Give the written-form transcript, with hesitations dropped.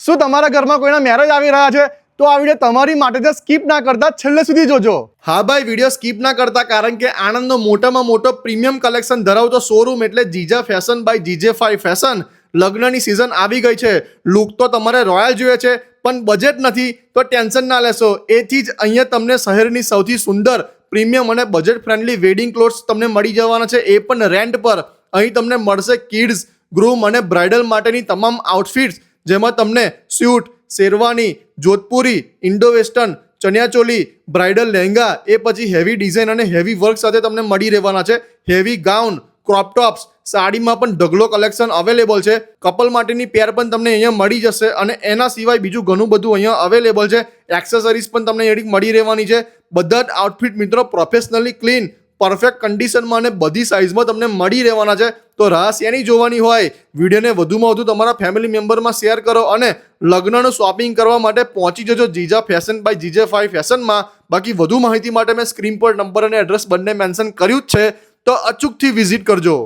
શું તમારા ઘરમાં કોઈના મેરેજ આવી રહ્યા છે તો આ વિડીયો તમારી માટે છે, સ્કીપ ના કરતા છેલ્લે સુધી જોજો. હા ભાઈ, વિડીયો સ્કીપ ના કરતા, કારણ કે આણંદનો મોટામાં મોટો પ્રીમિયમ કલેક્શન ધરાવતો શોરૂમ એટલે જીજા ફેશન બાય GJ5 ફેશન. લગ્નની સિઝન આવી ગઈ છે. લુક તો તમારે રોયલ જોઈએ છે પણ બજેટ નથી તો ટેન્શન ના લેશો. એથી જ અહીંયા તમને શહેરની સૌથી સુંદર પ્રીમિયમ અને બજેટ ફ્રેન્ડલી વેડિંગ ક્લોથ્સ તમને મળી જવાના છે, એ પણ રેન્ટ પર. અહીં તમને મળશે કિડ્સ, ગ્રૂમ અને બ્રાઇડલ માટેની તમામ આઉટફિટ્સ, જેમાં તમને suit, sherwani, Jodhpuri, Indo western, ચણિયાચોલી, બ્રાઇડલ લહેંગા, એ પછી હેવી ડિઝાઇન અને હેવી વર્ક સાથે તમને મળી રહેવાના છે. હેવી ગાઉન, ક્રોપ ટોપ્સ, સાડીમાં પણ ઢગલો કલેક્શન અવેલેબલ છે. કપલ માટેની પેર પણ તમને અહીંયા મળી જશે અને એના સિવાય બીજું ઘણું બધું અહીંયા અવેલેબલ છે. એક્સેસરીઝ પણ તમને અહીંયાથી મળી રહેવાની છે. બધા જ આઉટફિટ મિત્રો પ્રોફેશનલી ક્લીન, પરફેક્ટ કન્ડિશનમાં અને બધી સાઇઝમાં તમને મળી રહેવાના છે. તો રાહ શેની જોવાની હોય, વિડીયોને વધુમાં વધુ તમારા ફેમિલી મેમ્બરમાં શેર કરો અને લગ્નનું શોપિંગ કરવા માટે પહોંચી જજો જીજા ફેશન બાય GJ5 ફેશનમાં. બાકી વધુ માહિતી માટે મેં સ્ક્રીન પર નંબર અને એડ્રેસ બંને મેન્શન કર્યું જ છે, તો અચૂકથી વિઝિટ કરજો.